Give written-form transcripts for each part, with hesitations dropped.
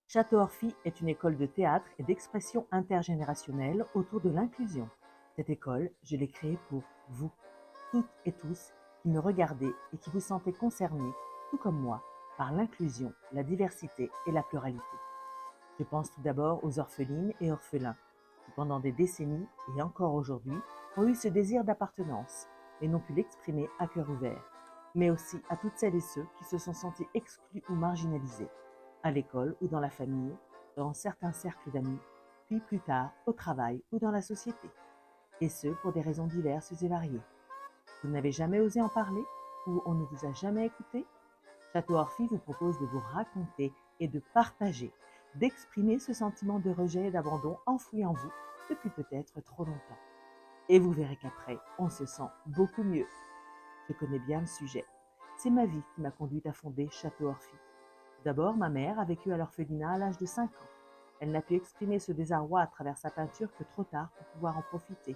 Château Orphy est une école de théâtre et d'expression intergénérationnelle autour de l'inclusion. Cette école, je l'ai créée pour vous, toutes et tous, qui me regardez et qui vous sentez concernés, tout comme moi, par l'inclusion, la diversité et la pluralité. Je pense tout d'abord aux orphelines et orphelins, qui pendant des décennies et encore aujourd'hui ont eu ce désir d'appartenance, mais n'ont pu l'exprimer à cœur ouvert, mais aussi à toutes celles et ceux qui se sont sentis exclus ou marginalisés, à l'école ou dans la famille, dans certains cercles d'amis, puis plus tard au travail ou dans la société, et ce pour des raisons diverses et variées. Vous n'avez jamais osé en parler ou on ne vous a jamais écouté? Château Orphy vous propose de vous raconter et de partager, d'exprimer ce sentiment de rejet et d'abandon enfoui en vous depuis peut-être trop longtemps. Et vous verrez qu'après, on se sent beaucoup mieux. Je connais bien le sujet. C'est ma vie qui m'a conduite à fonder Château Orphy. D'abord, ma mère a vécu à l'orphelinat à l'âge de 5 ans. Elle n'a pu exprimer ce désarroi à travers sa peinture que trop tard pour pouvoir en profiter.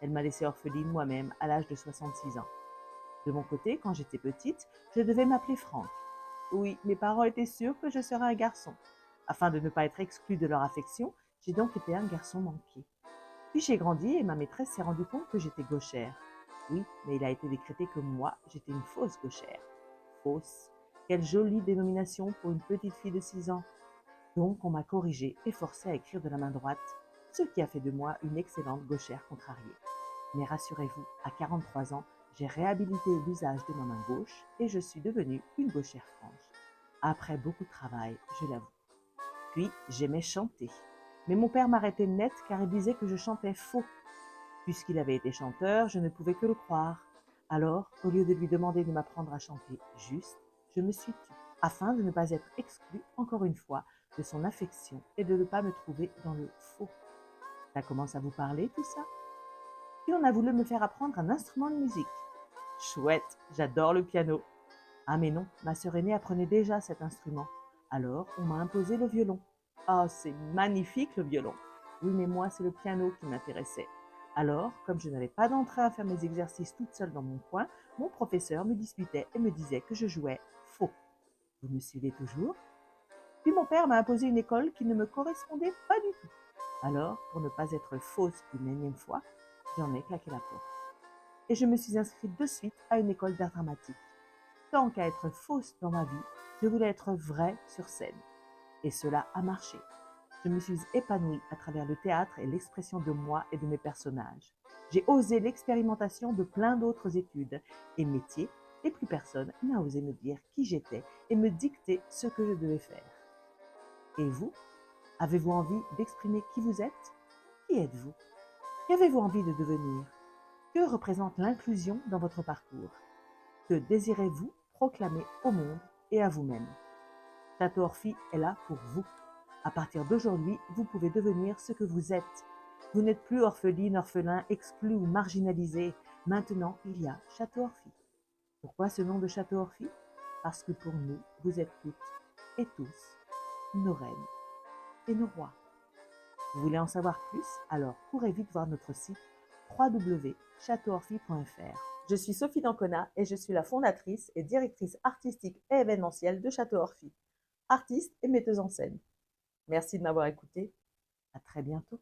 Elle m'a laissée orpheline moi-même à l'âge de 66 ans. De mon côté, quand j'étais petite, je devais m'appeler Franck. Oui, mes parents étaient sûrs que je serais un garçon. Afin de ne pas être exclue de leur affection, j'ai donc été un garçon manqué. Puis j'ai grandi et ma maîtresse s'est rendue compte que j'étais gauchère. Oui, mais il a été décrété que moi, j'étais une fausse gauchère. Fausse. Quelle jolie dénomination pour une petite fille de 6 ans. Donc on m'a corrigée et forcée à écrire de la main droite, ce qui a fait de moi une excellente gauchère contrariée. Mais rassurez-vous, à 43 ans, j'ai réhabilité l'usage de ma main gauche et je suis devenue une gauchère franche. Après beaucoup de travail, je l'avoue. Puis, j'aimais chanter. Mais mon père m'arrêtait net car il disait que je chantais faux. Puisqu'il avait été chanteur, je ne pouvais que le croire. Alors, au lieu de lui demander de m'apprendre à chanter juste, je me suis tue, afin de ne pas être exclue, encore une fois, de son affection et de ne pas me trouver dans le faux. Ça commence à vous parler, tout ça? Puis on a voulu me faire apprendre un instrument de musique. Chouette, j'adore le piano. Ah mais non, ma sœur aînée apprenait déjà cet instrument. Alors, on m'a imposé le violon. Ah, c'est magnifique le violon. Oui, mais moi, c'est le piano qui m'intéressait. Alors, comme je n'avais pas d'entrain à faire mes exercices toute seule dans mon coin, mon professeur me disputait et me disait que je jouais faux. Vous me suivez toujours? Puis mon père m'a imposé une école qui ne me correspondait pas du tout. Alors, pour ne pas être fausse une énième fois, j'en ai claqué la porte. Et je me suis inscrite de suite à une école d'art dramatique. Tant qu'à être fausse dans ma vie, je voulais être vraie sur scène. Et cela a marché. Je me suis épanouie à travers le théâtre et l'expression de moi et de mes personnages. J'ai osé l'expérimentation de plein d'autres études et métiers, et plus personne n'a osé me dire qui j'étais et me dicter ce que je devais faire. Et vous, avez-vous envie d'exprimer qui vous êtes? Qui êtes-vous? Qu'avez-vous envie de devenir? Que représente l'inclusion dans votre parcours? Que désirez-vous proclamer au monde et à vous-même? Château Orphy est là pour vous. À partir d'aujourd'hui, vous pouvez devenir ce que vous êtes. Vous n'êtes plus orpheline, orphelin, exclu ou marginalisé. Maintenant, il y a Château Orphy. Pourquoi ce nom de Château Orphy? Parce que pour nous, vous êtes toutes et tous nos reines et nos rois. Vous voulez en savoir plus? Alors courez vite voir notre site www.chateauorphy.fr. Je suis Sophie Dancona et je suis la fondatrice et directrice artistique et événementielle de Château Orphy, artiste et metteuse en scène. Merci de m'avoir écouté. À très bientôt.